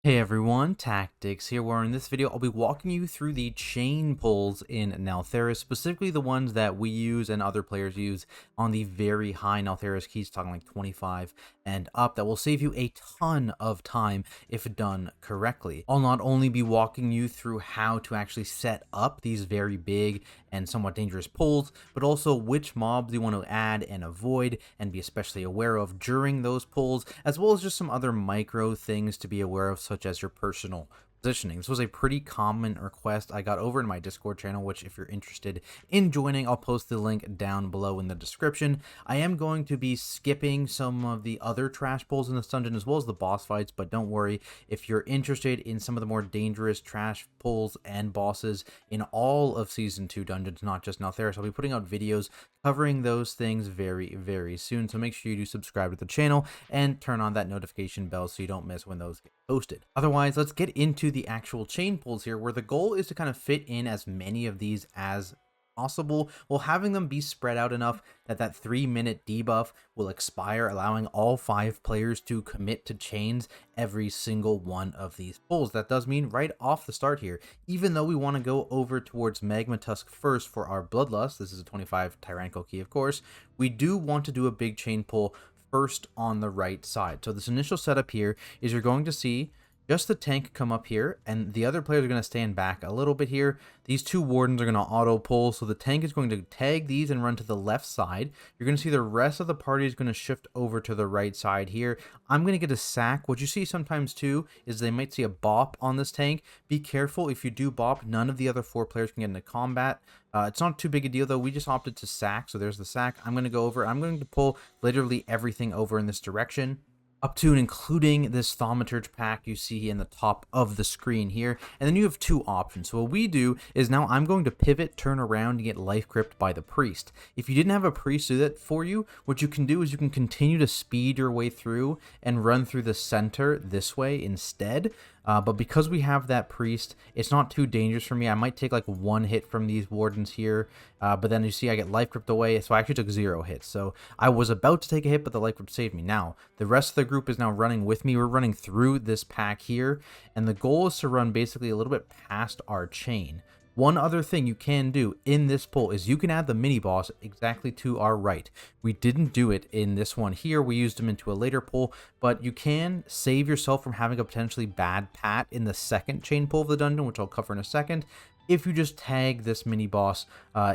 Hey everyone, Tactics here, where in this video I'll be walking you through the chain pulls in Neltharus, specifically the ones that we use and other players use on the very high Neltharus keys, talking like 25 and up, that will save you a ton of time if done correctly. I'll not only be walking you through how to actually set up these very big and somewhat dangerous pulls, but also which mobs you want to add and avoid and be especially aware of during those pulls, as well as just some other micro things to be aware of, such as your personal positioning. This was a pretty common request I got over in my Discord channel, which if you're interested in joining, I'll post the link down below in the description. I am going to be skipping some of the other trash pulls in this dungeon as well as the boss fights, but don't worry, if you're interested in some of the more dangerous trash pulls and bosses in all of Season 2 dungeons, not just Neltharus, I'll be putting out videos covering those things very soon, so make sure you do subscribe to the channel and turn on that notification bell so you don't miss when those get posted. Otherwise, let's get into the actual chain pulls here, where the goal is to kind of fit in as many of these as possible, while having them be spread out enough that that 3-minute debuff will expire, allowing all 5 players to commit to chains every single one of these pulls. That does mean right off the start here, even though we want to go over towards Magma Tusk first for our Bloodlust, this is a 25 Tyrannical key of course, we do want to do a big chain pull first on the right side. So this initial setup here is you're going to see just the tank come up here, and the other players are going to stand back a little bit here. These 2 wardens are going to auto pull, so the tank is going to tag these and run to the left side. You're going to see the rest of the party is going to shift over to the right side here. I'm going to get a sack. What you see sometimes too is they might see a bop on this tank. Be careful, if you do bop, none of the other 4 players can get into combat. It's not too big a deal though. We just opted to sack, so there's the sack. I'm going to go over. I'm going to pull literally everything over in this direction, up to and including this thaumaturge pack you see in the top of the screen here. And then you have 2 options. So what we do is now I'm going to pivot, turn around, and get life gripped by the priest. If you didn't have a priest do that for you, what you can do is you can continue to speed your way through and run through the center this way instead. But because we have that priest, it's not too dangerous for me. I might take like 1 hit from these wardens here, but then you see I get life gripped away, so I actually took 0 hits. So I was about to take a hit, but the life grip saved me. Now, the rest of the group is now running with me. We're running through this pack here, and the goal is to run basically a little bit past our chain. One other thing you can do in this pull is you can add the mini boss exactly to our right. We didn't do it in this one here. We used them into a later pull, but you can save yourself from having a potentially bad pat in the second chain pull of the dungeon, which I'll cover in a second. If you just tag this mini boss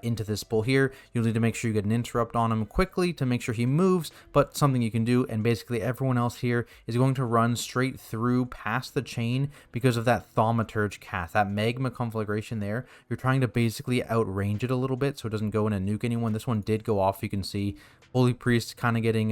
into this pull here, you'll need to make sure you get an interrupt on him quickly to make sure he moves, but something you can do, and basically everyone else here is going to run straight through past the chain because of that thaumaturge cast, that magma conflagration there. You're trying to basically outrange it a little bit so it doesn't go in and nuke anyone. This one did go off, you can see Holy Priest kind of getting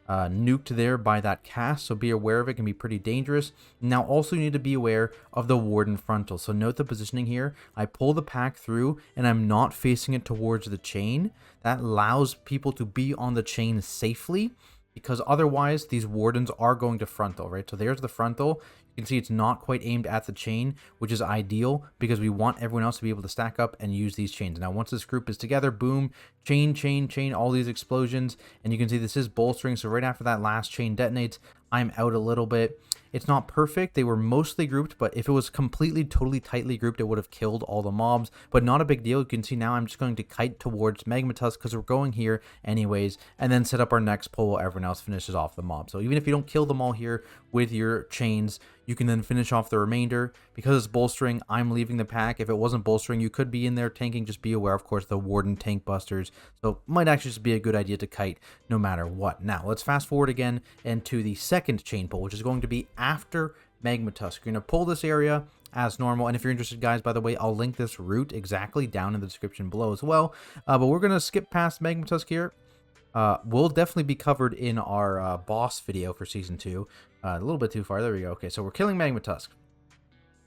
nuked there by that cast, so be aware of it. It can be pretty dangerous. Now also you need to be aware of the warden frontal, so note the positioning here. I pull the pack through and I'm not facing it towards the chain. That allows people to be on the chain safely, because otherwise these wardens are going to frontal, right? So there's the frontal. You can see it's not quite aimed at the chain, which is ideal because we want everyone else to be able to stack up and use these chains. Now, once this group is together, boom, chain, all these explosions, and you can see this is bolstering. So right after that last chain detonates, I'm out a little bit. It's not perfect. They were mostly grouped, but if it was completely, totally tightly grouped, it would have killed all the mobs, but not a big deal. You can see now I'm just going to kite towards Magma Tusk because we're going here anyways, and then set up our next pull while everyone else finishes off the mob. So even if you don't kill them all here with your chains, you can then finish off the remainder. Because it's bolstering, I'm leaving the pack. If it wasn't bolstering, you could be in there tanking. Just be aware, of course, the warden tank busters. So might actually just be a good idea to kite no matter what. Now, let's fast forward again into the second chain pull, which is going to be after Magma Tusk. You're going to pull this area as normal, and if you're interested, guys, by the way, I'll link this route exactly down in the description below as well. But we're going to skip past Magma Tusk here. Will definitely be covered in our boss video for Season 2. A little bit too far. There we go. Okay, so we're killing Magma Tusk.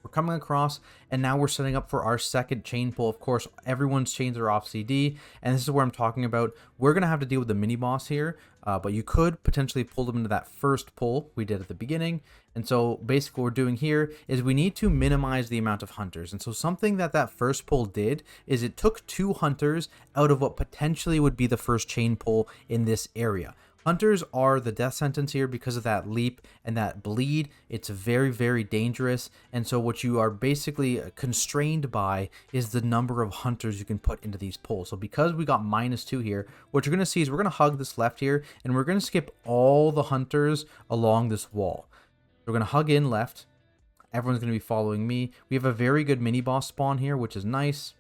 We're coming across, and now we're setting up for our second chain pull. Of course, everyone's chains are off CD, and this is where I'm talking about. We're going to have to deal with the mini-boss here, but you could potentially pull them into that first pull we did at the beginning. And so basically what we're doing here is we need to minimize the amount of hunters. And so something that first pull did is it took 2 hunters out of what potentially would be the first chain pull in this area. Hunters are the death sentence here because of that leap and that bleed. It's very, very dangerous. And so what you are basically constrained by is the number of hunters you can put into these pulls. So because we got -2 here, what you're going to see is we're going to hug this left here, and we're going to skip all the hunters along this wall. We're going to hug in left. Everyone's going to be following me. We have a very good mini boss spawn here, which is nice.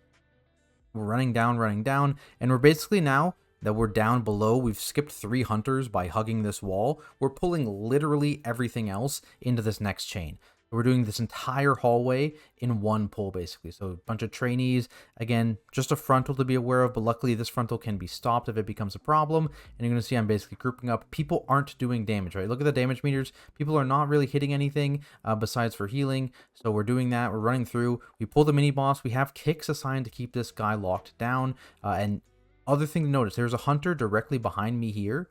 We're running down, and we're basically now that we're down below, we've skipped 3 hunters by hugging this wall. We're pulling literally everything else into this next chain. We're doing this entire hallway in one pull, basically. So a bunch of trainees, again, just a frontal to be aware of, but luckily this frontal can be stopped if it becomes a problem. And you're going to see I'm basically grouping up. People aren't doing damage, right? Look at the damage meters. People are not really hitting anything besides for healing. So we're doing that. We're running through. We pull the mini boss. We have kicks assigned to keep this guy locked down. And other thing to notice, there's a hunter directly behind me here.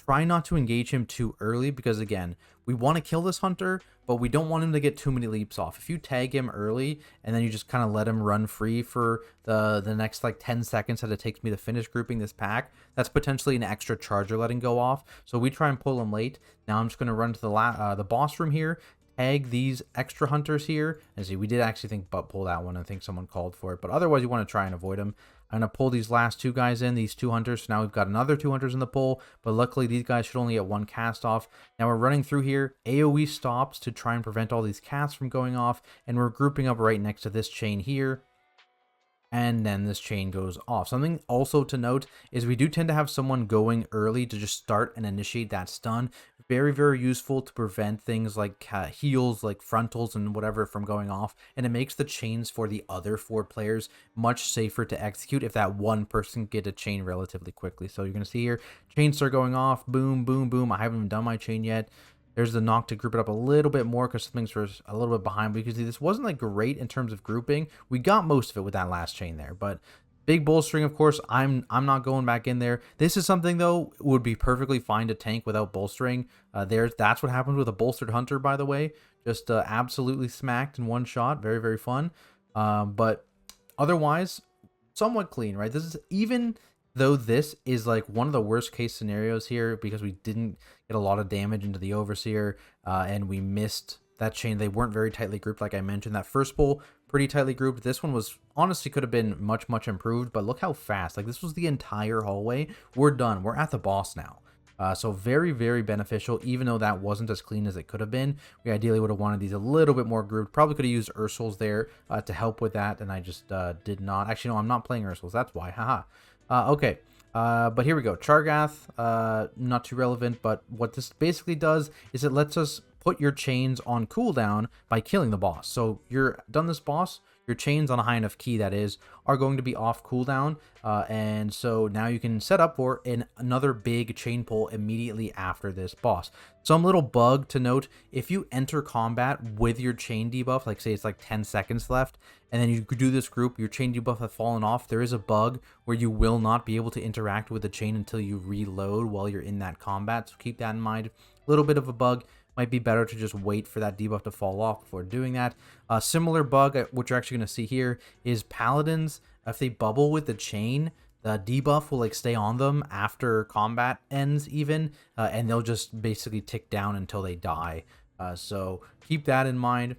Try not to engage him too early because, again, we want to kill this hunter, but we don't want him to get too many leaps off. If you tag him early and then you just kind of let him run free for the next like 10 seconds that it takes me to finish grouping this pack, that's potentially an extra charger letting go off. So we try and pull him late. Now I'm just going to run to the boss room here, tag these extra hunters here, and see, we did actually pull that one. I think someone called for it, but otherwise you want to try and avoid them. I'm going to pull these last 2 guys in, these 2 hunters. So now we've got another 2 hunters in the pull, but luckily these guys should only get 1 cast off. Now we're running through here. AoE stops to try and prevent all these casts from going off, and we're grouping up right next to this chain here. And then this chain goes off. Something also to note is we do tend to have someone going early to just start and initiate that stun. Very, very useful to prevent things like heals, like frontals and whatever from going off. And it makes the chains for the other 4 players much safer to execute if that one person get a chain relatively quickly. So you're going to see here, chains start going off. Boom, boom, boom. I haven't even done my chain yet. There's the knock to group it up a little bit more because things were a little bit behind. Because this wasn't like great in terms of grouping. We got most of it with that last chain there, but big bolstering, of course, I'm not going back in there. This is something though would be perfectly fine to tank without bolstering. That's what happens with a bolstered hunter, by the way. Just absolutely smacked in one shot. Very, very fun. But otherwise, somewhat clean, right? This is even though this is like one of the worst case scenarios here because we didn't get a lot of damage into the Overseer and we missed that chain. They weren't very tightly grouped, like I mentioned. That first pull, pretty tightly grouped. This one was honestly could have been much, much improved, but look how fast. Like this was the entire hallway. We're done. We're at the boss now. So very, very beneficial, even though that wasn't as clean as it could have been. We ideally would have wanted these a little bit more grouped. Probably could have used Ursul's there to help with that, and I just did not. Actually, no, I'm not playing Ursul's. That's why. Haha. Okay. But here we go. Chargath, not too relevant, but what this basically does is it lets us put your chains on cooldown by killing the boss. So you're done this boss, your chains on a high enough key, that is, are going to be off cooldown. And so now you can set up for another big chain pull immediately after this boss. Some little bug to note, if you enter combat with your chain debuff, like say it's like 10 seconds left, and then you do this group, your chain debuff has fallen off, there is a bug where you will not be able to interact with the chain until you reload while you're in that combat. So keep that in mind. A little bit of a bug. Might be better to just wait for that debuff to fall off before doing that. A similar bug, which you're actually going to see here, is paladins. If they bubble with the chain, the debuff will like stay on them after combat ends even, and they'll just basically tick down until they die. So keep that in mind.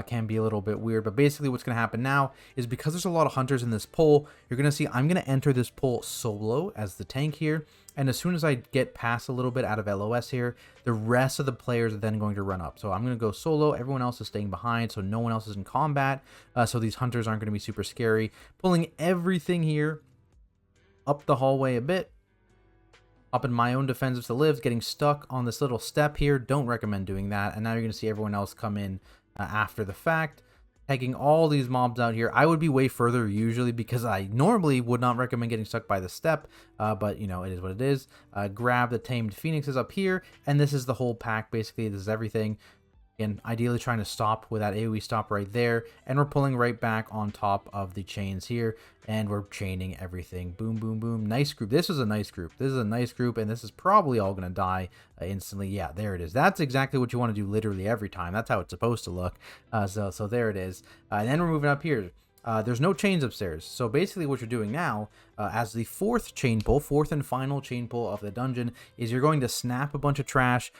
Can be a little bit weird, but basically what's going to happen now is because there's a lot of hunters in this pull, you're going to see I'm going to enter this pull solo as the tank here, and as soon as I get past a little bit out of LOS here, the rest of the players are then going to run up. So I'm going to go solo, everyone else is staying behind, so no one else is in combat, so these hunters aren't going to be super scary. Pulling everything here up the hallway a bit, up in my own defensive to live, getting stuck on this little step here, don't recommend doing that, and now you're going to see everyone else come in after the fact, taking all these mobs out here. I would be way further usually because I normally would not recommend getting stuck by the step, but you know, it is what it is. Grab the tamed phoenixes up here, and this is the whole pack basically. This is everything. Again, ideally trying to stop with that AoE stop right there, and we're pulling right back on top of the chains here, and we're chaining everything. Boom, boom, boom. Nice group. This is a nice group. This is a nice group, and this is probably all going to die instantly. Yeah, there it is. That's exactly what you want to do literally every time. That's how it's supposed to look. So there it is. And then we're moving up here. there's no chains upstairs. So basically what you're doing now, as the fourth chain pull, fourth and final chain pull of the dungeon, is you're going to snap a bunch of trash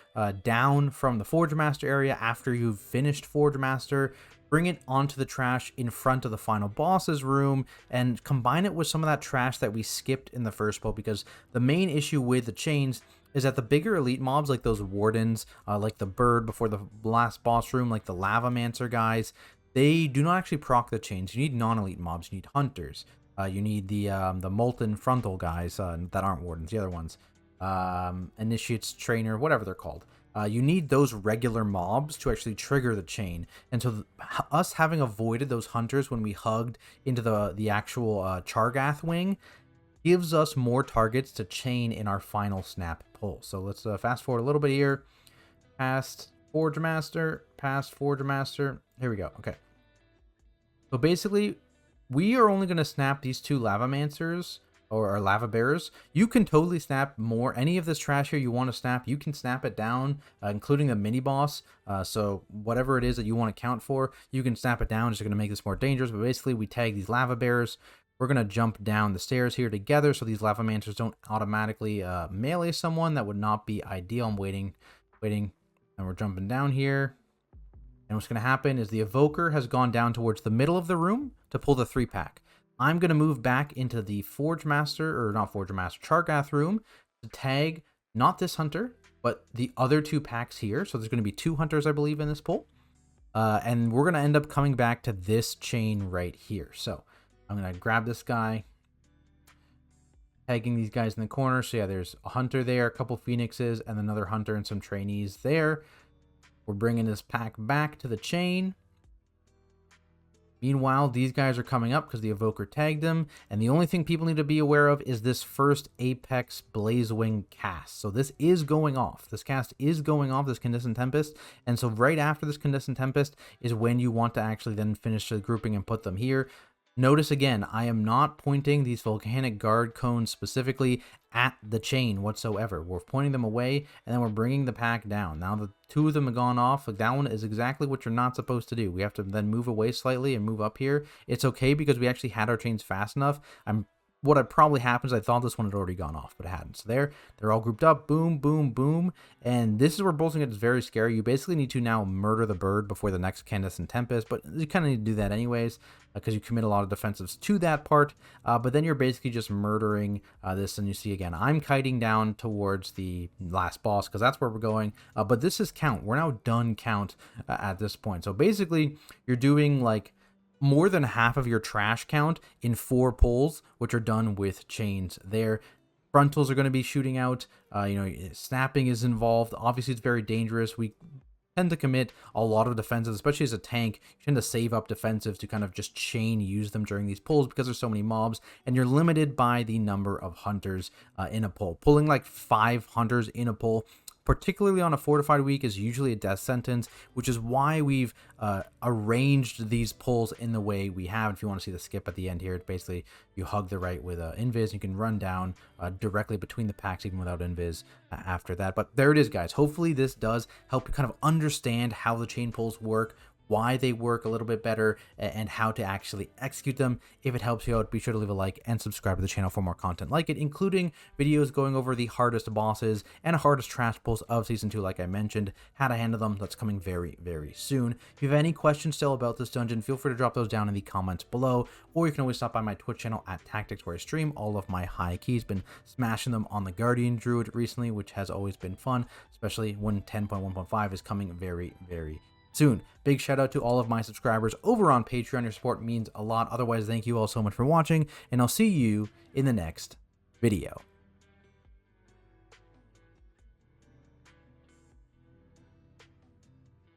down from the Forge Master area after you've finished Forge Master, bring it onto the trash in front of the final boss's room, and combine it with some of that trash that we skipped in the first pull, because the main issue with the chains is that the bigger elite mobs, like those wardens, like the bird before the last boss room, like the lavamancer guys, they do not actually proc the chains. You need non-elite mobs. You need hunters. You need the molten frontal guys that aren't wardens, the other ones. Initiates, trainer, whatever they're called. You need those regular mobs to actually trigger the chain. And so us having avoided those hunters when we hugged into the actual Chargath wing gives us more targets to chain in our final snap pull. So let's fast forward a little bit here. Past Forge Master, past Forge Master. Here we go. Okay. So basically, we are only going to snap these two Lavamancers or Lava Bearers. You can totally snap more. Any of this trash here you want to snap, you can snap it down, including the mini boss. So whatever it is that you want to count for, you can snap it down. It's going to make this more dangerous. But basically, we tag these Lava Bearers. We're going to jump down the stairs here together so these Lavamancers don't automatically melee someone. That would not be ideal. I'm waiting, and we're jumping down here. And what's going to happen is the Evoker has gone down towards the middle of the room to pull the 3-pack. I'm going to move back into the Forge Master, or not Forge Master, Chargath room to tag not this hunter, but the other 2 packs here. So there's going to be 2 hunters, I believe, in this pull. And we're going to end up coming back to this chain right here. So I'm going to grab this guy, tagging these guys in the corner. So yeah, there's a hunter there, a couple phoenixes, and another hunter and some trainees there. We're bringing this pack back to the chain. Meanwhile, these guys are coming up because the Evoker tagged them. And the only thing people need to be aware of is this first Apex Blazewing cast. So this is going off. This cast is going off, this Condensed Tempest. And so right after this Condensed Tempest is when you want to actually then finish the grouping and put them here. Notice again, I am not pointing these volcanic guard cones specifically at the chain whatsoever. We're pointing them away, and then we're bringing the pack down. Now the 2 of them have gone off. Like, that one is exactly what you're not supposed to do. We have to then move away slightly and move up here. It's okay because we actually had our chains fast enough. What had probably happened is I thought this one had already gone off, but it hadn't. So they're all grouped up. Boom, boom, boom. And this is where bolting gets very scary. You basically need to now murder the bird before the next Candace and Tempest, but you kind of need to do that anyways because you commit a lot of defensives to that part. But then you're basically just murdering this, and you see again, I'm kiting down towards the last boss because that's where we're going. But this is count. We're now done count at this point. So basically, you're doing like more than half of your trash count in 4 pulls, which are done with chains there. Frontals are going to be shooting out. Snapping is involved. Obviously, it's very dangerous. We tend to commit a lot of defensives, especially as a tank. You tend to save up defensives to kind of just chain use them during these pulls because there's so many mobs, and you're limited by the number of hunters in a pull. Pulling like 5 hunters in a pull, particularly on a fortified week, is usually a death sentence, which is why we've arranged these pulls in the way we have. If you want to see the skip at the end here, it's basically you hug the right with invis. You can run down directly between the packs even without invis after that. But there it is, guys. Hopefully this does help you kind of understand how the chain pulls work, why they work a little bit better, and how to actually execute them. If it helps you out, be sure to leave a like and subscribe to the channel for more content like it, including videos going over the hardest bosses and hardest trash pulls of Season 2, like I mentioned, how to handle them. That's coming very, very soon. If you have any questions still about this dungeon, feel free to drop those down in the comments below, or you can always stop by my Twitch channel at Tactics, where I stream all of my high keys. Been smashing them on the Guardian Druid recently, which has always been fun, especially when 10.1.5 is coming very, very soon. Big shout out to all of my subscribers over on Patreon. Your support means a lot. Otherwise, thank you all so much for watching, and I'll see you in the next video.